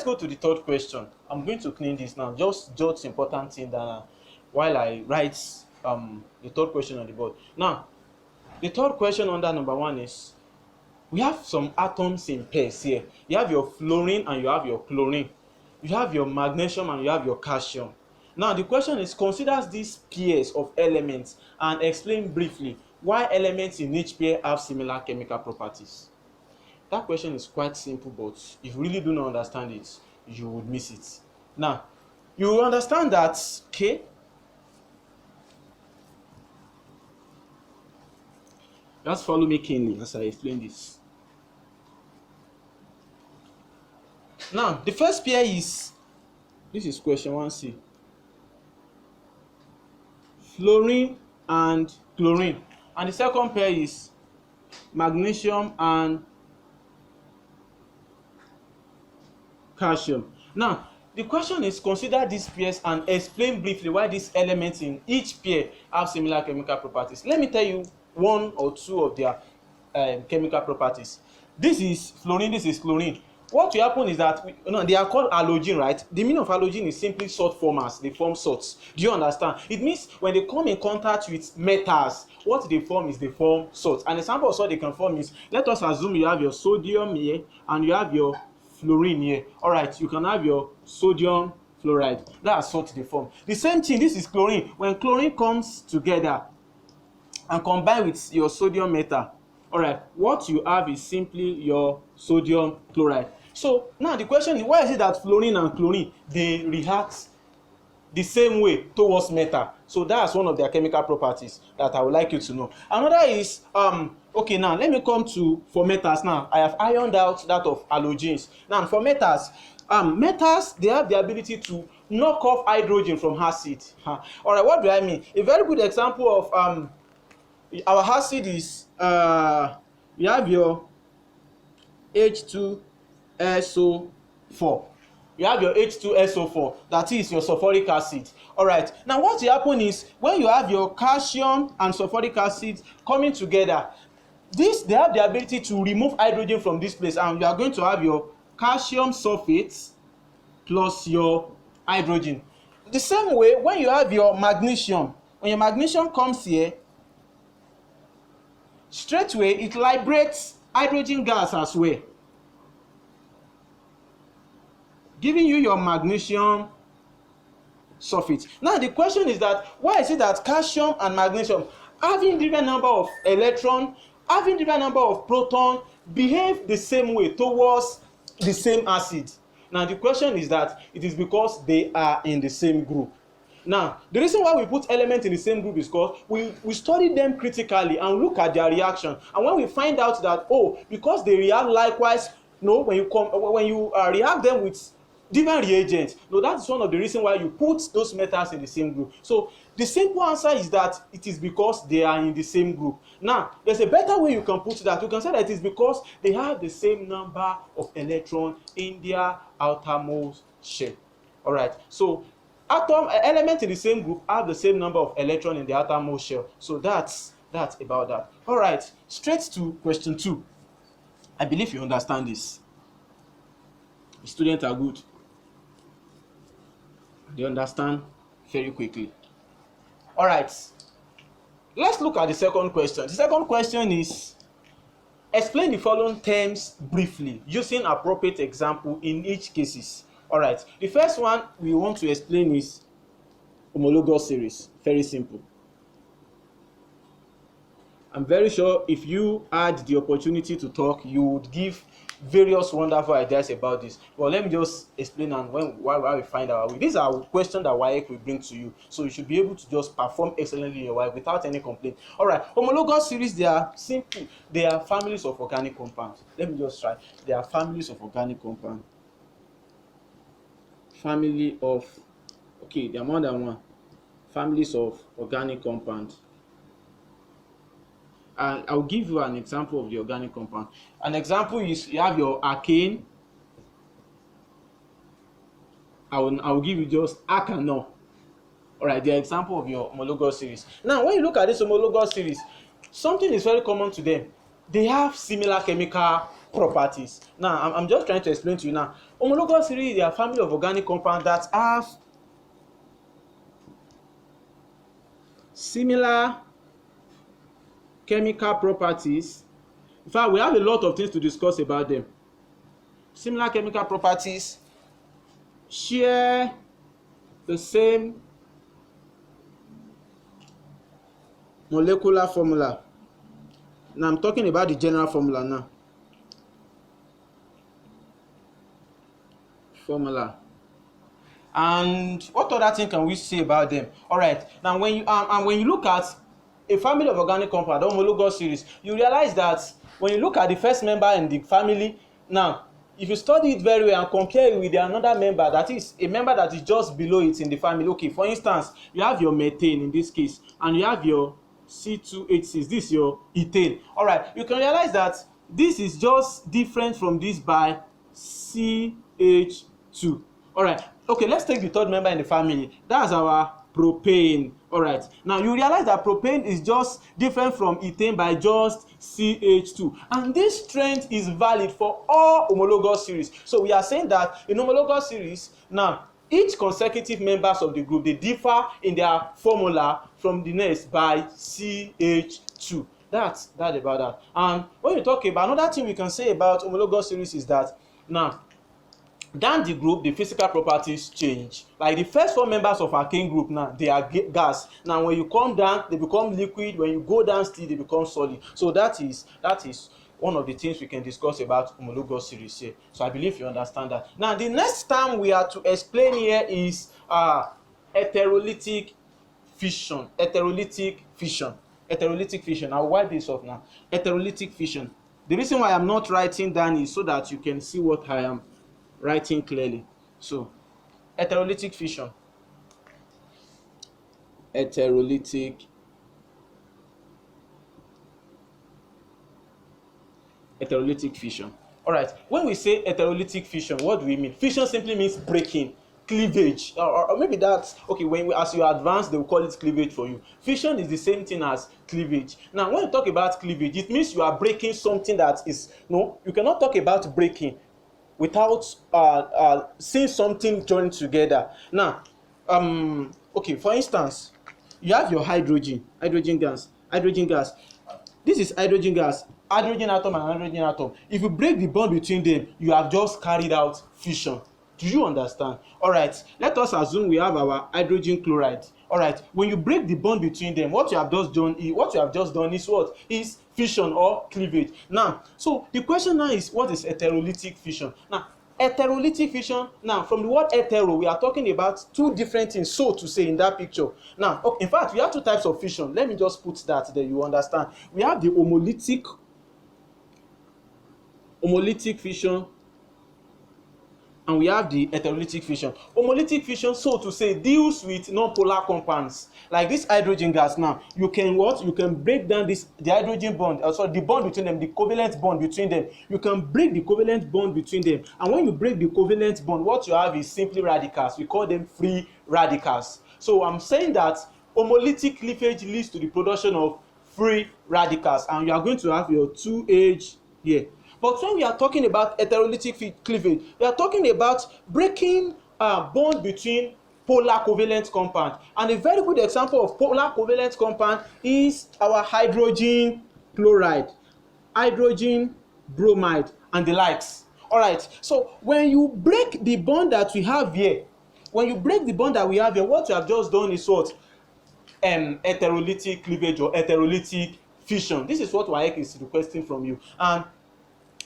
go to the third question. I'm going to clean this now. Just jot important thing that while I write the third question on the board. Now, the third question under number 1 is, we have some atoms in pairs here. You have your fluorine and you have your chlorine. You have your magnesium and you have your calcium. Now the question is, consider these pairs of elements and explain briefly why elements in each pair have similar chemical properties. That question is quite simple, but if you really do not understand it, you would miss it. Now, you will understand that, okay, just follow me keenly as I explain this. Now, the first pair is, this is question 1C. Fluorine and chlorine. And the second pair is magnesium and calcium. Now, the question is, consider these pairs and explain briefly why these elements in each pair have similar chemical properties. Let me tell you one or two of their chemical properties. This is fluorine, this is chlorine. What will happen is that they are called halogen, right? The meaning of halogen is simply salt formers. They form salts. Do you understand? It means when they come in contact with metals, what they form is they form salts. An example of salt they can form is, let us assume you have your sodium here and you have your fluorine here. All right, you can have your sodium fluoride. That's salt they form. The same thing, this is chlorine. When chlorine comes together and combine with your sodium metal, all right, what you have is simply your sodium chloride. So now the question is, why is it that fluorine and chlorine, they react the same way towards metal? So that's one of their chemical properties that I would like you to know. Another is, okay, now let me come to, for metals now. I have ironed out that of halogens. Now for metals, metals, they have the ability to knock off hydrogen from acid. All right, what do I mean? A very good example of our acid is, we have your H2SO4. You have your H2SO4, that is your sulfuric acid. All right, now what will happen is, when you have your calcium and sulfuric acid coming together, they have the ability to remove hydrogen from this place, and you are going to have your calcium sulfate plus your hydrogen. The same way, when you have your magnesium, when your magnesium comes here, straight away it liberates hydrogen gas as well, giving you your magnesium sulfate. Now the question is that, why is it that calcium and magnesium, having different number of electrons, having different number of protons, behave the same way towards the same acid? Now the question is that it is because they are in the same group. Now the reason why we put elements in the same group is because we study them critically and look at their reaction, and when we find out that, oh, because they react likewise, no, when you react them with different reagents, no, that's one of the reasons why you put those metals in the same group. So the simple answer is that it is because they are in the same group. Now there's a better way you can put that. You can say that it is because they have the same number of electrons in their outermost shell. All right, so elements in the same group have the same number of electrons in the outermost shell. So that's about that. All right, straight to question 2. I believe you understand this. The students are good. They understand very quickly. All right, let's look at the second question. The second question is, explain the following terms briefly using appropriate example in each cases. All right, the first one we want to explain is homologous series. Very simple. I'm very sure if you had the opportunity to talk, you would give various wonderful ideas about this. But let me just explain, and while we find our way. These are questions that Waec will bring to you, so you should be able to just perform excellently in your Waec without any complaint. All right, homologous series, they are simple. They are families of organic compounds. Let me just try. They are families of organic compounds. Family of, okay, there are more than one. Families of organic compounds. And I'll give you an example of the organic compound. An example is, you have your alkane. I will give you just alkanol. All right, the example of your homologous series. Now, when you look at this homologous series, something is very common to them. They have similar chemical properties. Now, I'm just trying to explain to you now. Homologous series, they are family of organic compounds that have similar chemical properties. In fact, we have a lot of things to discuss about them. Similar chemical properties, share the same molecular formula. Now I'm talking about the general formula now. Formula. And what other thing can we say about them? All right. Now when you look at a family of organic compound, homologous series, you realize that when you look at the first member in the family, now if you study it very well and compare it with another member, that is a member that is just below it in the family. Okay, for instance, you have your methane in this case, and you have your C2H6. This is your ethane. All right, you can realize that this is just different from this by CH2. All right. Okay, let's take the third member in the family. That's our propane. All right. Now you realize that propane is just different from ethane by just CH2, and this strength is valid for all homologous series. So we are saying that in homologous series, now each consecutive members of the group, they differ in their formula from the next by CH2. That's about that. And when you talk about another thing we can say about homologous series is that now down the group, the physical properties change. Like the first four members of alkane group now, they are gas. Now when you come down, they become liquid. When you go down still, they become solid. So that is one of the things we can discuss about homologous series here. So I believe you understand that. Now the next term we are to explain here is heterolytic fission. Heterolytic fission. I'll wipe this off now. Heterolytic fission. The reason why I'm not writing down is so that you can see what I am writing clearly. So heterolytic fission. Heterolytic fission. All right, when we say heterolytic fission, what do we mean? Fission simply means breaking, cleavage, or maybe that's okay. As you advance, they will call it cleavage for you. Fission is the same thing as cleavage. Now when you talk about cleavage, it means you are breaking something that is you cannot talk about breaking without seeing something joined together. Now okay, for instance, you have your hydrogen gas. This is hydrogen gas, hydrogen atom and hydrogen atom. If you break the bond between them, you have just carried out fission. Do you understand? All right, let us assume we have our hydrogen chloride. All right, when you break the bond between them, what you have just done is what? Is fission or cleavage. Now, so the question now is, what is heterolytic fission? Now, heterolytic fission, now from the word hetero, we are talking about two different things, so to say, in that picture. Now, okay, in fact, we have two types of fission. Let me just put that there, you understand. We have the homolytic fission, and we have the heterolytic fission. Homolytic fission, so to say, deals with non-polar compounds. Like this hydrogen gas now, you can break down the hydrogen bond, the bond between them, the covalent bond between them. You can break the covalent bond between them. And when you break the covalent bond, what you have is simply radicals. We call them free radicals. So I'm saying that homolytic cleavage leads to the production of free radicals. And you are going to have your 2H here. But when we are talking about heterolytic cleavage, we are talking about breaking bond between polar covalent compound. And a very good example of polar covalent compound is our hydrogen chloride, hydrogen bromide, and the likes. All right. So when you break the bond that we have here, what you have just done is what? Heterolytic cleavage or heterolytic fission. This is what Waec is requesting from you. And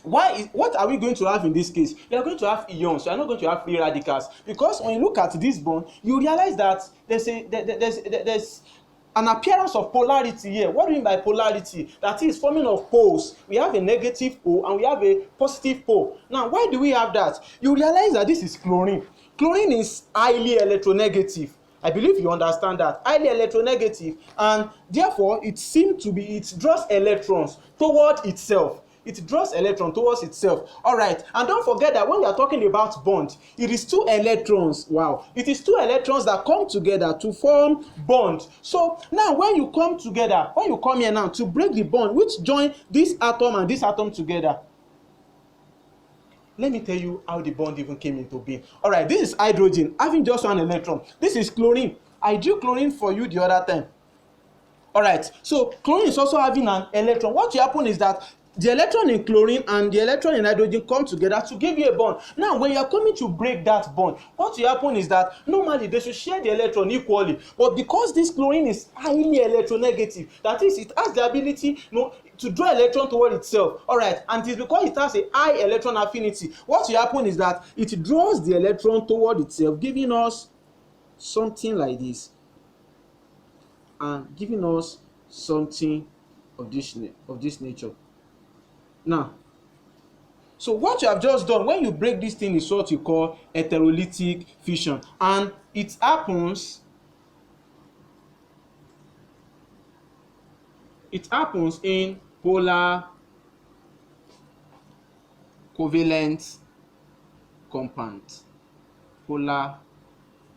what are we going to have in this case? We are going to have ions. We are not going to have free radicals, because when you look at this bond, you realize that there's an appearance of polarity here. What do you mean by polarity? That is forming of poles. We have a negative pole and we have a positive pole. Now, why do we have that? You realize that this is chlorine. Chlorine is highly electronegative. I believe you understand that. Highly electronegative, and therefore it draws electrons toward itself. It draws electrons towards itself. All right. And don't forget that when we are talking about bond, it is two electrons. Wow. It is two electrons that come together to form bond. So now when you come here now to break the bond which join this atom and this atom together, let me tell you how the bond even came into being. All right, this is hydrogen having just one electron. This is chlorine. I drew chlorine for you the other time. All right, so chlorine is also having an electron. What will happen is that the electron in chlorine and the electron in hydrogen come together to give you a bond. Now when you are coming to break that bond, what will happen is that normally they should share the electron equally, but because this chlorine is highly electronegative, that is, it has the ability, to draw electron toward itself. All right, and it is because it has a high electron affinity, what will happen is that it draws the electron toward itself, giving us something like this, and giving us something of this nature. Now, so what you have just done when you break this thing is what you call heterolytic fission, and it happens in polar covalent compounds. Polar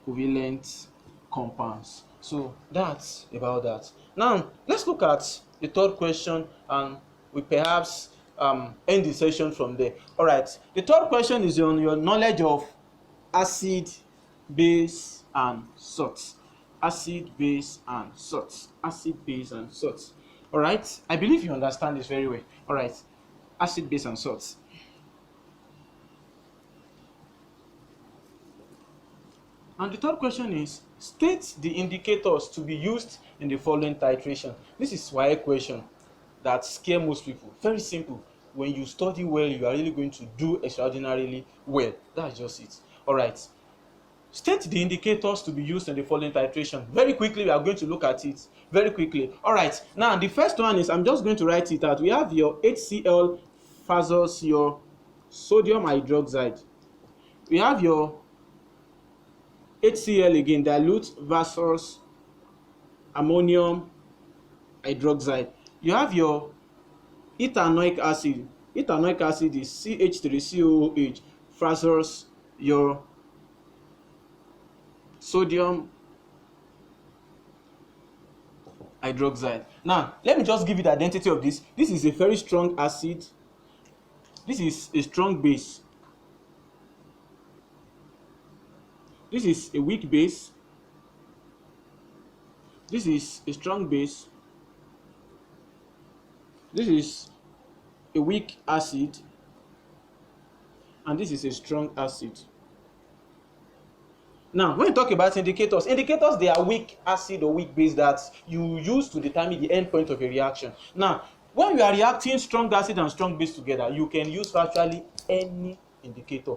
covalent compounds. So that's about that. Now let's look at the third question, and we perhaps end the session from there. All right, the third question is on your knowledge of acid, base, and salts. Acid, base, and salts. Acid, base, and salts. All right, I believe you understand this very well. All right, acid, base, and salts. And the third question is, state the indicators to be used in the following titration. This is Waec question that scare most people. Very simple. When you study well, you are really going to do extraordinarily well. That's just it. All right. State the indicators to be used in the following titration. Very quickly, we are going to look at it. Very quickly. All right. Now, the first one is, I'm just going to write it out. We have your HCl versus your sodium hydroxide. We have your HCl again, dilute versus ammonium hydroxide. You have your ethanoic acid. Ethanoic acid is CH3COOH versus your sodium hydroxide. Now, let me just give you the identity of this. This is a very strong acid. This is a strong base. This is a weak base. This is a strong base. This is a weak acid. And this is a strong acid. Now, when you talk about indicators, they are weak acid or weak base that you use to determine the end point of a reaction. Now, when you are reacting strong acid and strong base together, you can use virtually any indicator,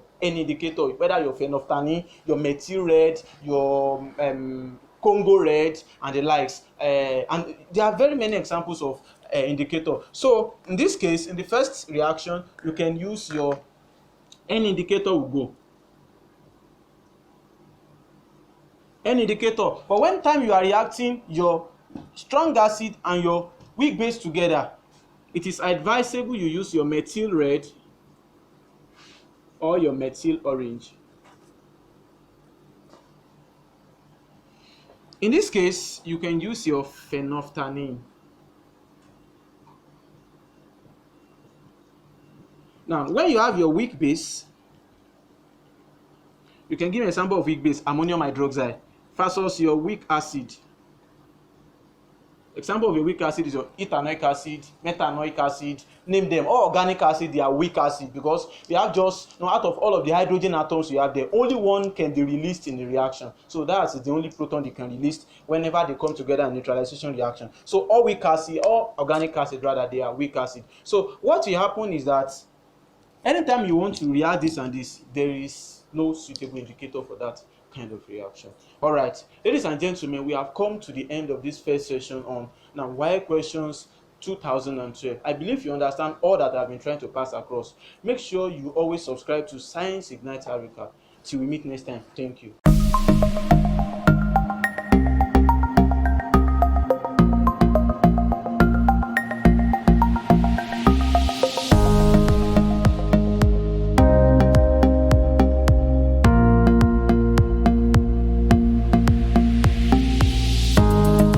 whether your phenolphthalein, your methyl red, your Congo red, and the likes. And there are very many examples of indicator. So in this case, in the first reaction, you can use your any indicator will go. Any indicator. But when time you are reacting your strong acid and your weak base together, it is advisable you use your methyl red or your methyl orange. In this case, you can use your phenolphthalein. Now, when you have your weak base, you can give an example of weak base, ammonium hydroxide, versus your weak acid. Example of a weak acid is your ethanoic acid, methanoic acid, name them. All organic acid, they are weak acid because we have just, out of all of the hydrogen atoms you have there, only one can be released in the reaction. So that's the only proton they can release whenever they come together in neutralization reaction. So all weak acid, all organic acid rather, they are weak acid. So what will happen is that anytime you want to react this and this, there is no suitable indicator for that kind of reaction. All right, ladies and gentlemen, we have come to the end of this first session on now Waec questions 2012. I believe you understand all that I've been trying to pass across. Make sure you always subscribe to Science Ignite Africa. Till we meet next time. Thank you.